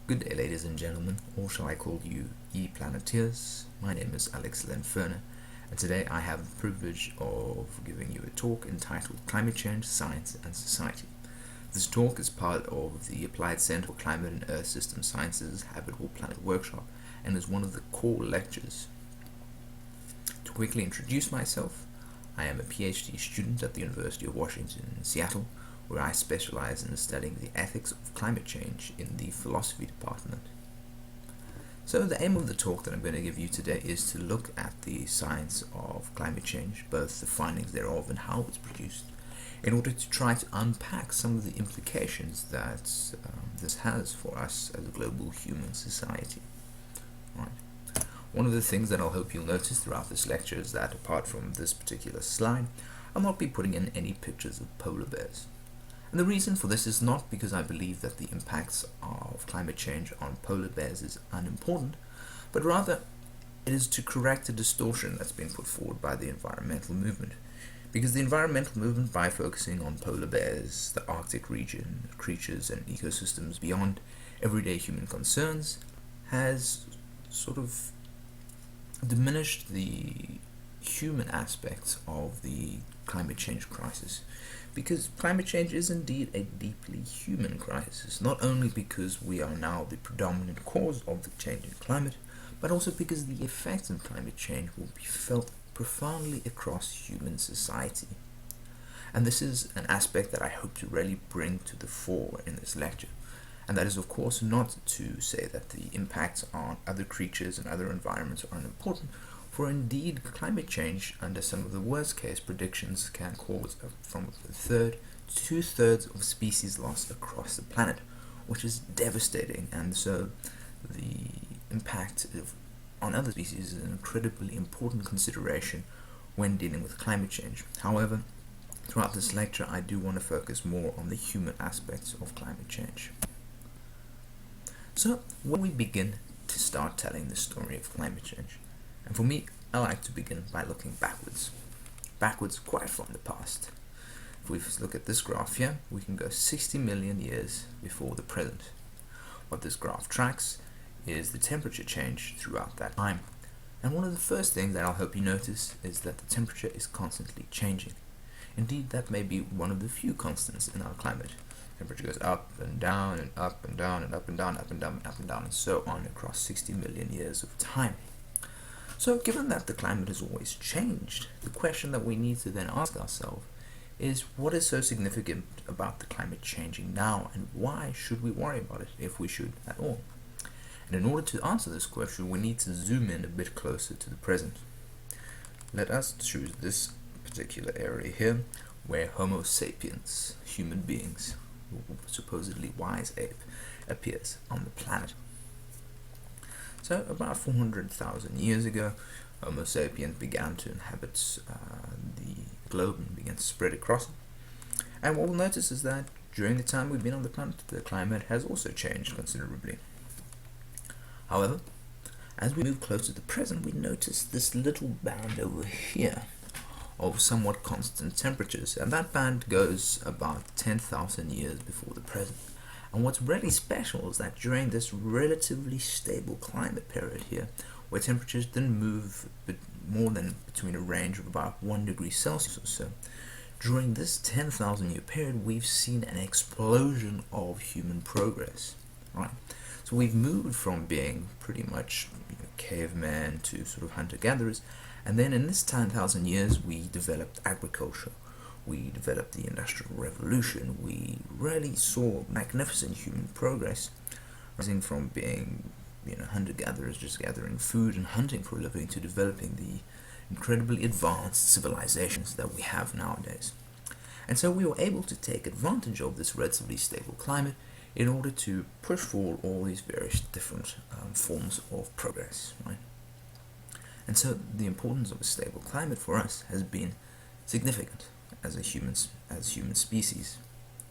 Good day, ladies and gentlemen, or shall I call you E-Planeteers? My name is Alex Lenferna, and today I have the privilege of giving you a talk entitled Climate Change, Science and Society. This talk is part of the Applied Center for Climate and Earth System Sciences Habitable Planet Workshop and is one of the core lectures. To quickly introduce myself, I am a PhD student at the University of Washington in Seattle, where I specialize in studying the ethics of climate change in the philosophy department. So the aim of the talk that I'm going to give you today is to look at the science of climate change, both the findings thereof and how it's produced, in order to try to unpack some of the implications that this has for us as a global human society. Right. One of the things that I'll hope you'll notice throughout this lecture is that apart from this particular slide, I'll not be putting in any pictures of polar bears. And the reason for this is not because I believe that the impacts of climate change on polar bears is unimportant, but rather it is to correct a distortion that's been put forward by the environmental movement. Because the environmental movement, by focusing on polar bears, the Arctic region, creatures and ecosystems beyond everyday human concerns, has sort of diminished the human aspects of the climate change crisis. Because climate change is indeed a deeply human crisis, not only because we are now the predominant cause of the change in climate, but also because the effects of climate change will be felt profoundly across human society. And this is an aspect that I hope to really bring to the fore in this lecture. And that is, of course, not to say that the impacts on other creatures and other environments are unimportant, for indeed climate change, under some of the worst case predictions, can cause from a third to two-thirds of species loss across the planet, which is devastating. And so the impact on other species is an incredibly important consideration when dealing with climate change. However, throughout this lecture I do want to focus more on the human aspects of climate change. So when we begin to start telling the story of climate change, and for me, I like to begin by looking backwards quite far in the past. If we look at this graph here, we can go 60 million years before the present. What this graph tracks is the temperature change throughout that time. And one of the first things that I'll hope you notice is that the temperature is constantly changing. Indeed, that may be one of the few constants in our climate. Temperature goes up and down and up and down and up and down, up and down and up and down and so on across 60 million years of time. So given that the climate has always changed, the question that we need to then ask ourselves is, what is so significant about the climate changing now, and why should we worry about it, if we should at all? And in order to answer this question, we need to zoom in a bit closer to the present. Let us choose this particular area here, where Homo sapiens, human beings, supposedly wise ape, appears on the planet. So about 400,000 years ago, Homo sapiens began to inhabit the globe and began to spread across it. And what we'll notice is that during the time we've been on the planet, the climate has also changed considerably. However, as we move closer to the present, we notice this little band over here of somewhat constant temperatures, and that band goes about 10,000 years before the present. And what's really special is that during this relatively stable climate period here, where temperatures didn't move more than between a range of about 1 degree Celsius or so, during this 10,000 year period we've seen an explosion of human progress. Right? So we've moved from being pretty much cavemen to sort of hunter-gatherers, and then in this 10,000 years we developed agriculture. We developed the Industrial Revolution. We really saw magnificent human progress, rising from being hunter-gatherers, just gathering food and hunting for a living, to developing the incredibly advanced civilizations that we have nowadays. And so we were able to take advantage of this relatively stable climate in order to push forward all these various different forms of progress. Right? And so the importance of a stable climate for us has been significant as human species,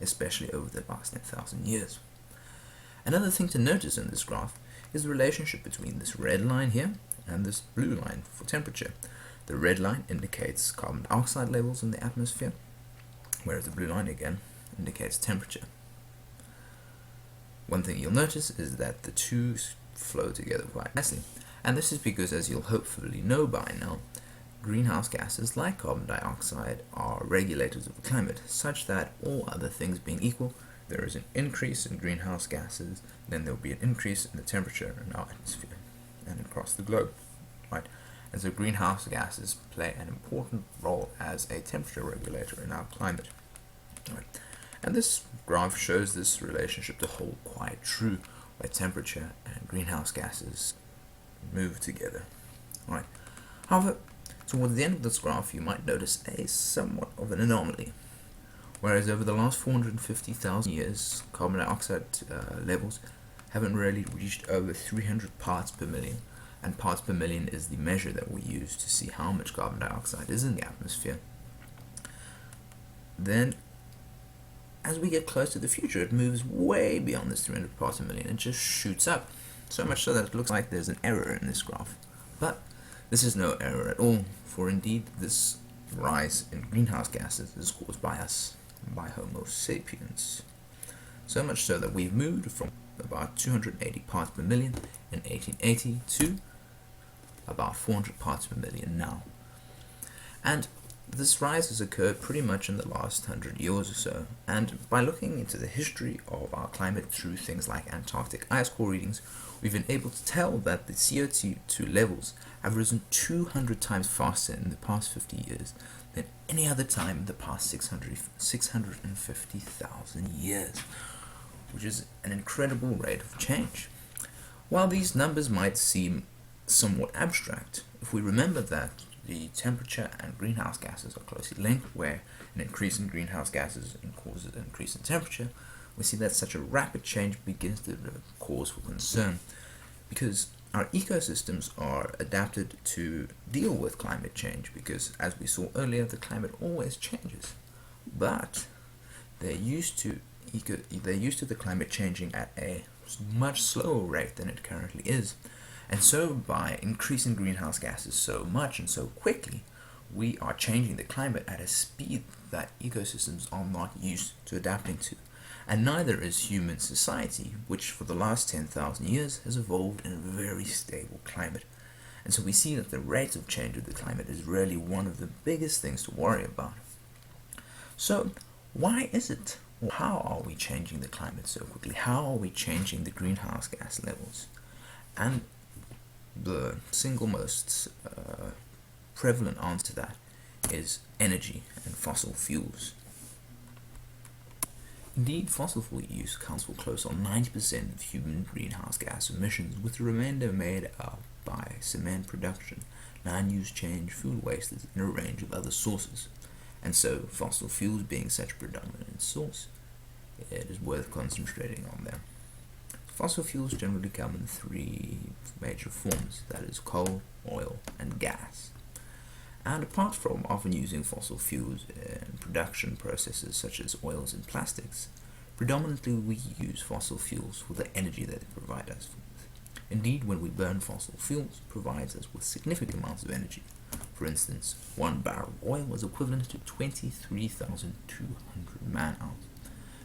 especially over the last 10,000 years. Another thing to notice in this graph is the relationship between this red line here and this blue line for temperature. The red line indicates carbon dioxide levels in the atmosphere, whereas the blue line again indicates temperature. One thing you'll notice is that the two flow together quite nicely. And this is because, as you'll hopefully know by now, greenhouse gases like carbon dioxide are regulators of the climate, such that all other things being equal, there is an increase in greenhouse gases, then there will be an increase in the temperature in our atmosphere and across the globe, right? And so greenhouse gases play an important role as a temperature regulator in our climate, right? And this graph shows this relationship to hold quite true, where temperature and greenhouse gases move together, right? However, towards the end of this graph, you might notice a somewhat of an anomaly. Whereas over the last 450,000 years, carbon dioxide levels haven't really reached over 300 parts per million, and parts per million is the measure that we use to see how much carbon dioxide is in the atmosphere. Then, as we get close to the future, it moves way beyond this 300 parts per million and just shoots up, so much so that it looks like there's an error in this graph. But this is no error at all, for indeed this rise in greenhouse gases is caused by us, by Homo sapiens. So much so that we've moved from about 280 parts per million in 1880 to about 400 parts per million now. And this rise has occurred pretty much in the last 100 years or so, and by looking into the history of our climate through things like Antarctic ice core readings, we've been able to tell that the CO2 levels have risen 200 times faster in the past 50 years than any other time in the past 650,000 years, which is an incredible rate of change. While these numbers might seem somewhat abstract, if we remember that the temperature and greenhouse gases are closely linked, where an increase in greenhouse gases causes an increase in temperature, we see that such a rapid change begins to cause for concern, because our ecosystems are adapted to deal with climate change, because as we saw earlier, the climate always changes, but they're used to the climate changing at a much slower rate than it currently is. And so by increasing greenhouse gases so much and so quickly, we are changing the climate at a speed that ecosystems are not used to adapting to. And neither is human society, which for the last 10,000 years has evolved in a very stable climate. And so we see that the rate of change of the climate is really one of the biggest things to worry about. So why is it? Or how are we changing the climate so quickly? How are we changing the greenhouse gas levels? And the single most prevalent answer to that is energy and fossil fuels. Indeed, fossil fuel use accounts for close on 90% of human greenhouse gas emissions, with the remainder made up by cement production, land use change, food wastes, and a range of other sources. And so, fossil fuels being such a predominant source, it is worth concentrating on them. Fossil fuels generally come in three major forms, that is coal, oil, and gas. And apart from often using fossil fuels in production processes such as oils and plastics, predominantly we use fossil fuels for the energy that they provide us with. Indeed, when we burn fossil fuels, it provides us with significant amounts of energy. For instance, 1 barrel of oil is equivalent to 23,200 man-hours.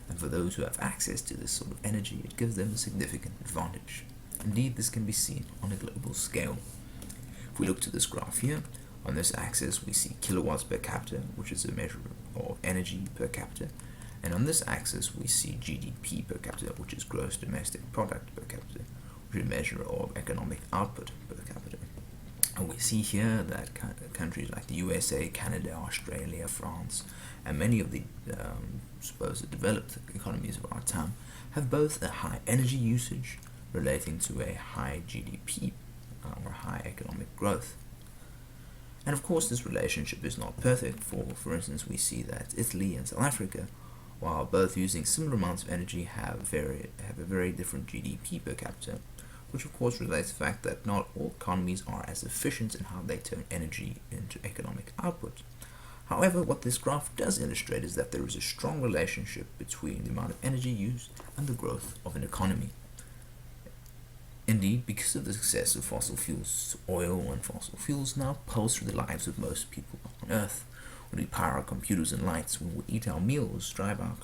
And for those who have access to this sort of energy, it gives them a significant advantage. Indeed, this can be seen on a global scale. If we look to this graph here, on this axis we see kilowatts per capita, which is a measure of energy per capita, and on this axis we see GDP per capita, which is gross domestic product per capita, which is a measure of economic output per capita. And we see here that countries like the USA, Canada, Australia, France, and many of the supposed developed economies of our time have both a high energy usage relating to a high GDP or high economic growth. And of course, this relationship is not perfect. For instance, we see that Italy and South Africa, while both using similar amounts of energy, have a very different GDP per capita, which of course relates to the fact that not all economies are as efficient in how they turn energy into economic output. However, what this graph does illustrate is that there is a strong relationship between the amount of energy used and the growth of an economy. Indeed, because of the success of fossil fuels, oil and fossil fuels now pulse through the lives of most people on Earth. When we power our computers and lights, when we eat our meals, drive our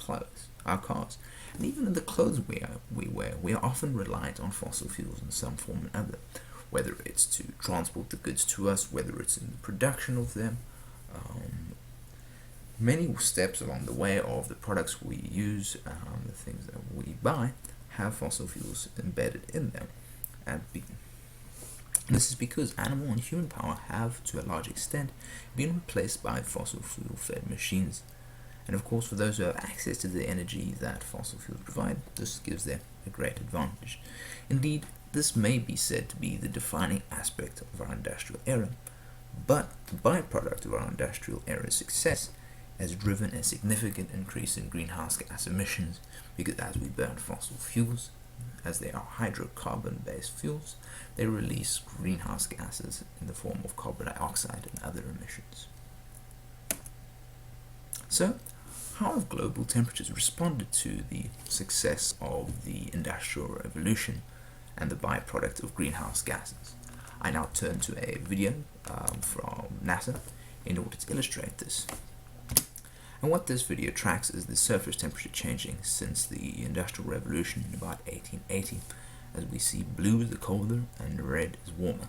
cars, and even in the clothes we wear, we are often reliant on fossil fuels in some form or other, whether it's to transport the goods to us, whether it's in the production of them. Many steps along the way of the products we use, the things that we buy, have fossil fuels embedded in them. This is because animal and human power have, to a large extent, been replaced by fossil fuel-fed machines. And of course, for those who have access to the energy that fossil fuels provide, this gives them a great advantage. Indeed, this may be said to be the defining aspect of our industrial era, but the byproduct of our industrial era's success has driven a significant increase in greenhouse gas emissions, because as we burn fossil fuels, as they are hydrocarbon-based fuels, they release greenhouse gases in the form of carbon dioxide and other emissions. So, how have global temperatures responded to the success of the Industrial Revolution and the byproduct of greenhouse gases? I now turn to a video from NASA in order to illustrate this. And what this video tracks is the surface temperature changing since the Industrial Revolution in about 1880, as we see blue is the colder and red is warmer.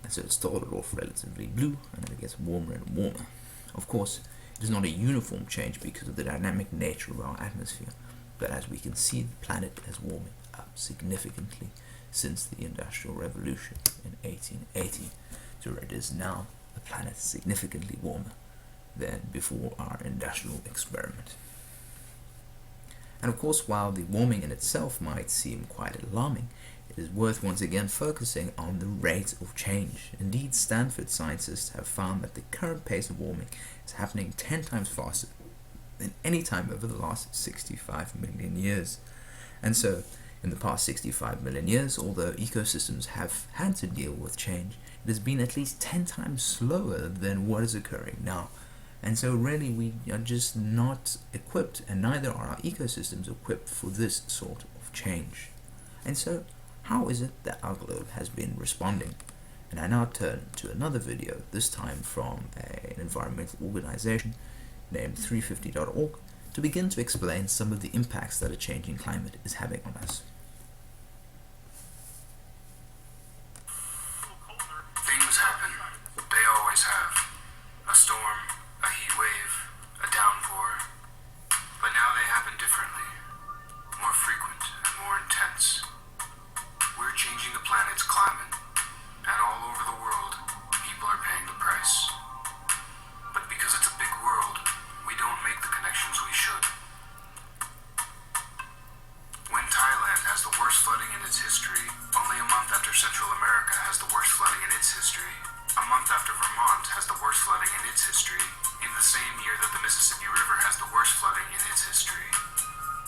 And so it started off relatively blue and then it gets warmer and warmer. Of course, it is not a uniform change because of the dynamic nature of our atmosphere, but as we can see, the planet is warming up significantly since the Industrial Revolution in 1880 to where it is now. The planet is significantly warmer than before our industrial experiment. And of course, while the warming in itself might seem quite alarming, it is worth once again focusing on the rate of change. Indeed, Stanford scientists have found that the current pace of warming is happening 10 times faster than any time over the last 65 million years. And so, in the past 65 million years, although ecosystems have had to deal with change, it has been at least 10 times slower than what is occurring now. And so really we are just not equipped, and neither are our ecosystems equipped for this sort of change. And so how is it that our globe has been responding? And I now turn to another video, this time from an environmental organization named 350.org, to begin to explain some of the impacts that a changing climate is having on us. Things happen. They always have. A storm, a heat wave, a downpour. But now they happen differently, more frequent and more intense. We're changing the planet's climate, and all over the world, people are paying the price. But because it's a big world, we don't make the connections we should. When Thailand has the worst flooding in its history, only a month after Central America has the worst flooding in its history, a month after Vermont has the worst flooding in its history, in the same year that the Mississippi River has the worst flooding in its history,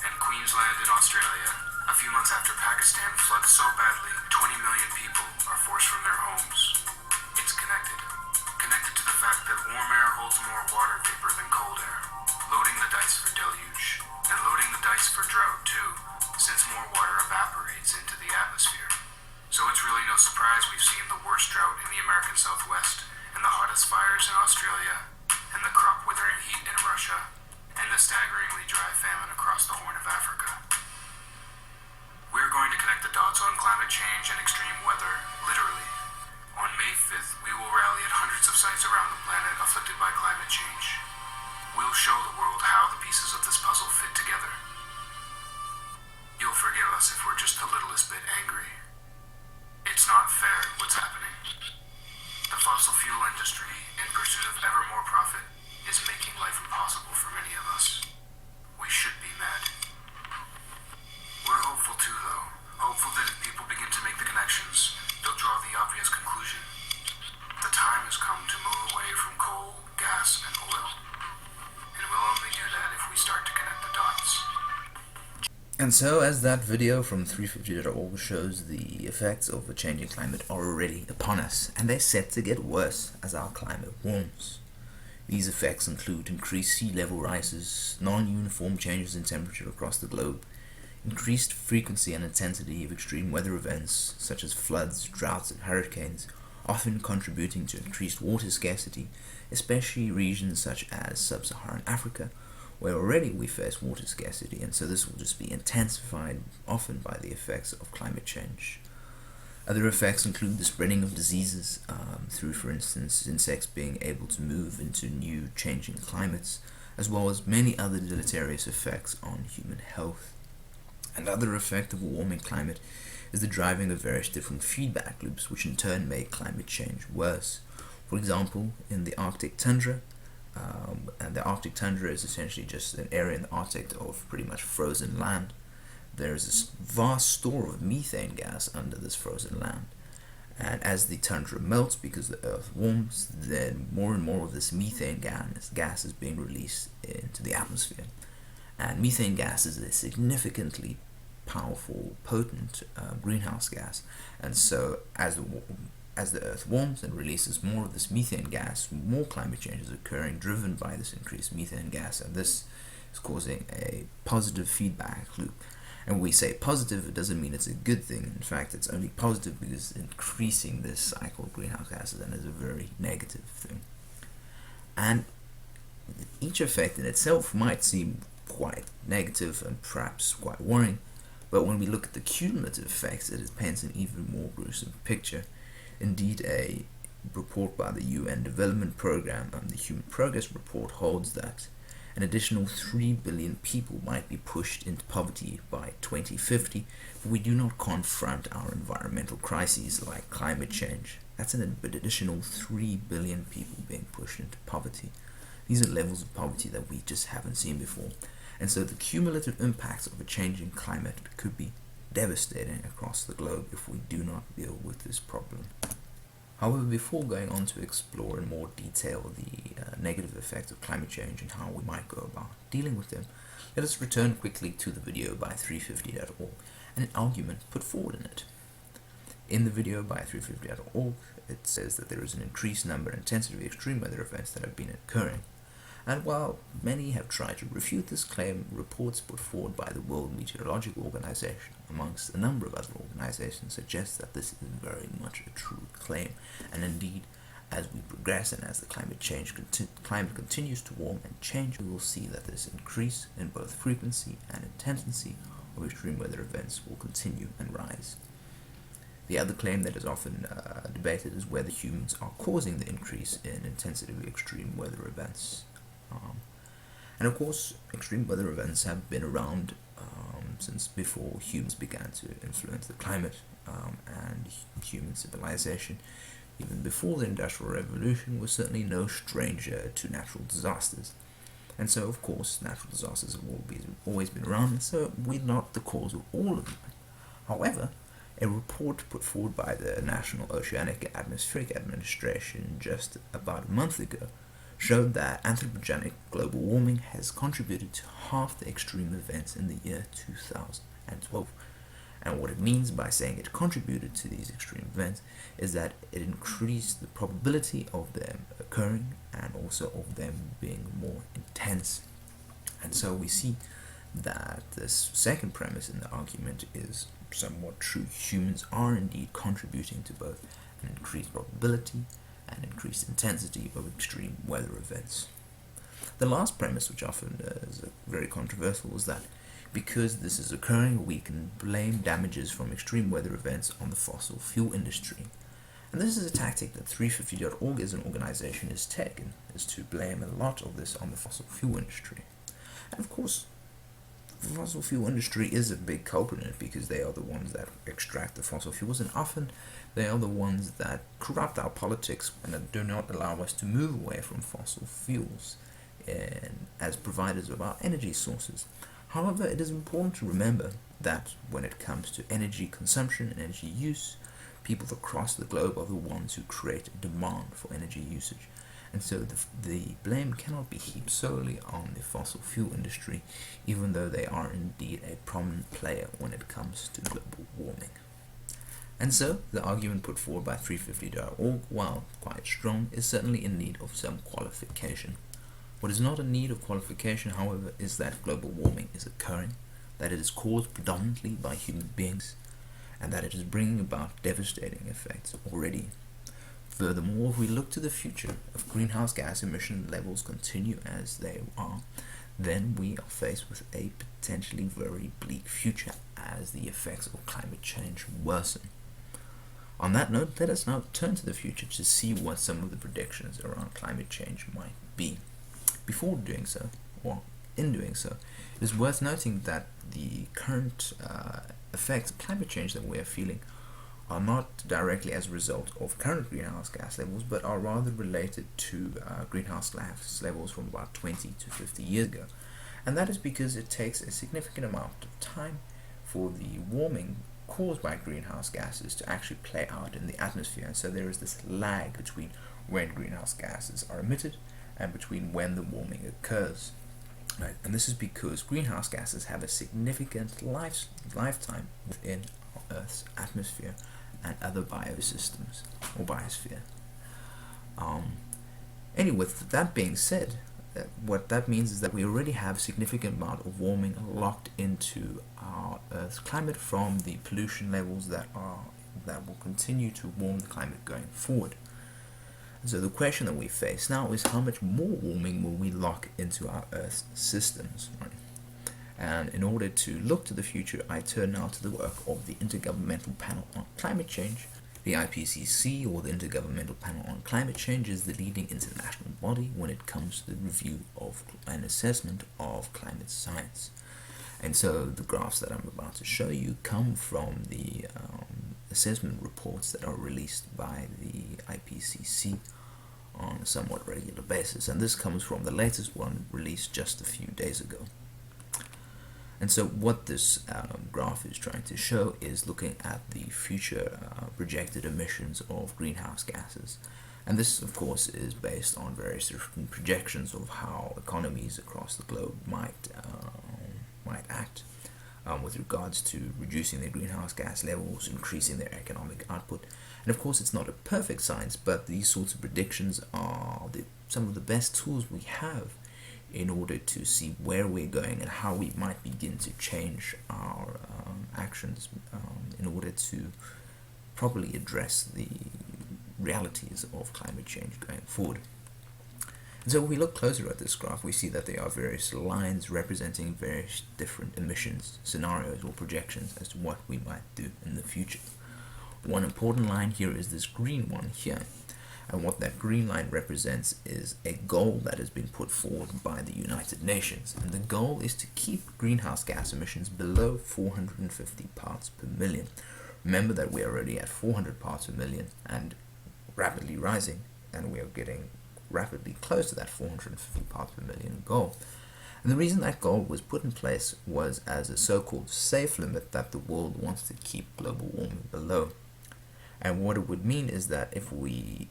and Queensland in Australia, a few months after Pakistan floods so badly 20 million people are forced from their homes. It's connected. Connected to the fact that warm air holds more water vapor than cold air, loading the dice for deluge, and loading the dice for drought too, since more water evaporates into the atmosphere. So it's really no surprise we've seen the worst drought in the American Southwest, and the hottest fires in Australia, and the crop withering heat in Russia, and the staggeringly dry famine across the Horn of Africa. We're going to connect the dots on climate change and extreme weather, literally. On May 5th, we will rally at hundreds of sites around the planet afflicted by climate change. We'll show the world how the pieces of this puzzle fit together. You'll forgive us if we're just the littlest bit angry. It's not fair what's happening. The fossil fuel industry, in pursuit of ever more profit, is making life impossible for many of us. We should be mad. We're hopeful too, though. Hopeful that if people begin to make the connections, they'll draw the obvious conclusion. The time has come to move away from coal, gas, and oil. And we'll only do that if we start to connect the dots. And so, as that video from 350.org shows, the effects of a changing climate are already upon us, and they're set to get worse as our climate warms. These effects include increased sea level rises, non-uniform changes in temperature across the globe, increased frequency and intensity of extreme weather events such as floods, droughts, and hurricanes, often contributing to increased water scarcity, especially regions such as sub-Saharan Africa, where already we face water scarcity, and so this will just be intensified often by the effects of climate change. Other effects include the spreading of diseases through, for instance, insects being able to move into new changing climates, as well as many other deleterious effects on human health. Another effect of a warming climate is the driving of various different feedback loops, which in turn make climate change worse. For example, in the Arctic tundra, and the Arctic tundra is essentially just an area in the Arctic of pretty much frozen land. There's this vast store of methane gas under this frozen land. And as the tundra melts because the earth warms, then more and more of this methane gas is being released into the atmosphere. And methane gas is a significantly powerful, potent greenhouse gas. And so as the earth warms and releases more of this methane gas, more climate change is occurring, driven by this increased methane gas. And this is causing a positive feedback loop. And when we say positive, it doesn't mean it's a good thing. In fact, it's only positive because increasing this cycle of greenhouse gases then is a very negative thing. And each effect in itself might seem quite negative and perhaps quite worrying, but when we look at the cumulative effects, it paints an even more gruesome picture. Indeed, a report by the UN Development Programme, the Human Progress Report, holds that an additional 3 billion people might be pushed into poverty by 2050 if we do not confront our environmental crises like climate change. That's an additional 3 billion people being pushed into poverty. These are levels of poverty that we just haven't seen before. And so the cumulative impacts of a changing climate could be devastating across the globe if we do not deal with this problem. However, before going on to explore in more detail the negative effects of climate change and how we might go about dealing with them, let us return quickly to the video by 350.org and an argument put forward in it. In the video by 350.org, it says that there is an increased number and intensity of extreme weather events that have been occurring. And while many have tried to refute this claim, reports put forward by the World Meteorological Organization, amongst a number of other organizations, suggest that this is very much a true claim. And indeed, as we progress and as the climate continues to warm and change, we will see that this increase in both frequency and intensity of extreme weather events will continue and rise. The other claim that is often debated is whether humans are causing the increase in intensity of extreme weather events. And of course, extreme weather events have been around since before humans began to influence the climate and human civilization. Even before the Industrial Revolution was certainly no stranger to natural disasters. And so, of course, natural disasters have always been around, and so we're not the cause of all of them. However, a report put forward by the National Oceanic and Atmospheric Administration just about a month ago showed that anthropogenic global warming has contributed to half the extreme events in the year 2012. And what it means by saying it contributed to these extreme events is that it increased the probability of them occurring and also of them being more intense. And so we see that this second premise in the argument is somewhat true. Humans are indeed contributing to both an increased probability and increased intensity of extreme weather events. The last premise, which often is very controversial, is that because this is occurring, we can blame damages from extreme weather events on the fossil fuel industry. And this is a tactic that 350.org as an organization has taken, is to blame a lot of this on the fossil fuel industry. And of course, the fossil fuel industry is a big culprit in it because they are the ones that extract the fossil fuels, and often they are the ones that corrupt our politics and that do not allow us to move away from fossil fuels as providers of our energy sources. However, it is important to remember that when it comes to energy consumption and energy use, people across the globe are the ones who create a demand for energy usage. And so the blame cannot be heaped solely on the fossil fuel industry, even though they are indeed a prominent player when it comes to global warming. And so, the argument put forward by 350.org, while quite strong, is certainly in need of some qualification. What is not in need of qualification, however, is that global warming is occurring, that it is caused predominantly by human beings, and that it is bringing about devastating effects already. Furthermore, if we look to the future, if greenhouse gas emission levels continue as they are, then we are faced with a potentially very bleak future as the effects of climate change worsen. On that note, let us now turn to the future to see what some of the predictions around climate change might be. Before doing so, or in doing so, it is worth noting that the current effects of climate change that we are feeling are not directly as a result of current greenhouse gas levels, but are rather related to greenhouse gas levels from about 20 to 50 years ago. And that is because it takes a significant amount of time for the warming caused by greenhouse gases to actually play out in the atmosphere. And so there is this lag between when greenhouse gases are emitted and between when the warming occurs. Right? And this is because greenhouse gases have a significant lifetime within our Earth's atmosphere and other biosystems or biosphere. Anyway, with that being said, what that means is that we already have a significant amount of warming locked into our Earth's climate from the pollution levels that will continue to warm the climate going forward. And so the question that we face now is how much more warming will we lock into our Earth's systems, right? And in order to look to the future, I turn now to the work of the Intergovernmental Panel on Climate Change. The IPCC, or the Intergovernmental Panel on Climate Change, is the leading international body when it comes to the review of and assessment of climate science. And so the graphs that I'm about to show you come from the assessment reports that are released by the IPCC on a somewhat regular basis. And this comes from the latest one released just a few days ago. And so what this graph is trying to show is looking at the future projected emissions of greenhouse gases. And this, of course, is based on various different projections of how economies across the globe might act with regards to reducing their greenhouse gas levels, increasing their economic output. And of course, it's not a perfect science, but these sorts of predictions are some of the best tools we have in order to see where we're going and how we might begin to change our actions in order to properly address the realities of climate change going forward. And so when we look closer at this graph, we see that there are various lines representing various different emissions scenarios or projections as to what we might do in the future. One important line here is this green one here. And what that green line represents is a goal that has been put forward by the United Nations. And the goal is to keep greenhouse gas emissions below 450 parts per million. Remember that we are already at 400 parts per million and rapidly rising, and we are getting rapidly close to that 450 parts per million goal. And the reason that goal was put in place was as a so-called safe limit that the world wants to keep global warming below. And what it would mean is that if we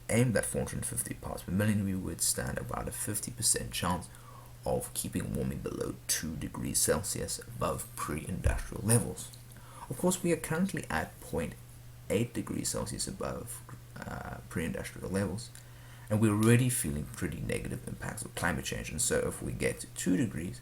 aimed at 450 parts per million, we would stand about a 50% chance of keeping warming below 2 degrees Celsius above pre-industrial levels. Of course, we are currently at 0.8 degrees Celsius above pre-industrial levels, and we're already feeling pretty negative impacts of climate change. And so if we get to 2 degrees,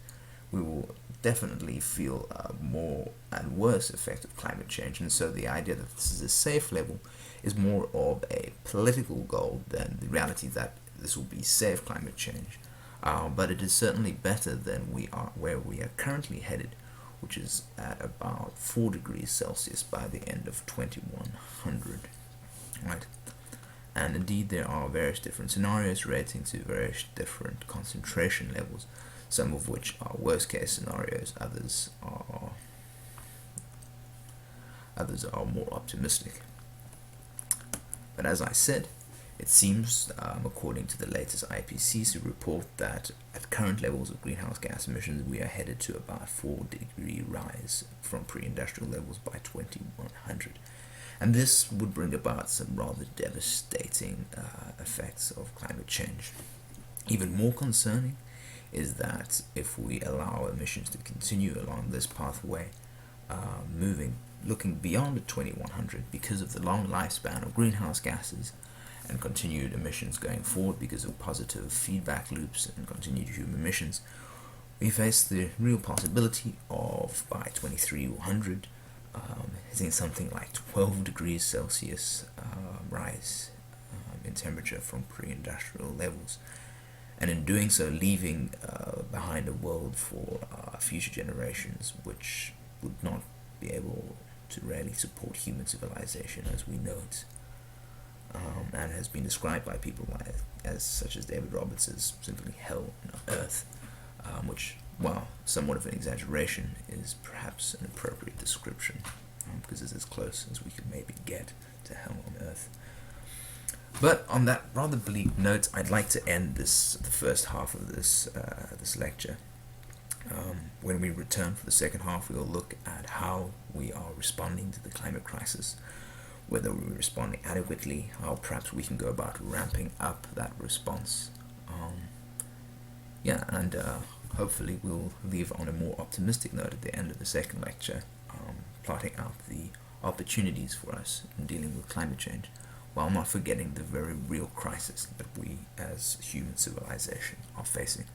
we will definitely feel more and worse effect of climate change. And so the idea that this is a safe level is more of a political goal than the reality that this will be safe climate change. But it is certainly better than where we are currently headed, which is at about 4 degrees Celsius by the end of 2100. Right? And indeed, there are various different scenarios relating to various different concentration levels, some of which are worst case scenarios, others are more optimistic. But as I said, it seems, according to the latest IPCC report, that at current levels of greenhouse gas emissions, we are headed to about 4-degree rise from pre-industrial levels by 2100. And this would bring about some rather devastating effects of climate change. Even more concerning is that if we allow emissions to continue along this pathway, looking beyond the 2100 because of the long lifespan of greenhouse gases and continued emissions going forward because of positive feedback loops and continued human emissions, we face the real possibility of by 2300 hitting something like 12 degrees Celsius rise in temperature from pre-industrial levels. and in doing so leaving behind a world for future generations which would not be able to really support human civilization as we know it, and has been described by people as such as David Roberts as simply hell on earth, which, while somewhat of an exaggeration, is perhaps an appropriate description, because it's as close as we could maybe get to hell on earth. But on that rather bleak note, I'd like to end the first half of this lecture. When we return for the second half, we'll look at how we are responding to the climate crisis, whether we're responding adequately, how perhaps we can go about ramping up that response. And hopefully we'll leave on a more optimistic note at the end of the second lecture, plotting out the opportunities for us in dealing with climate change, while not forgetting the very real crisis that we as human civilization are facing.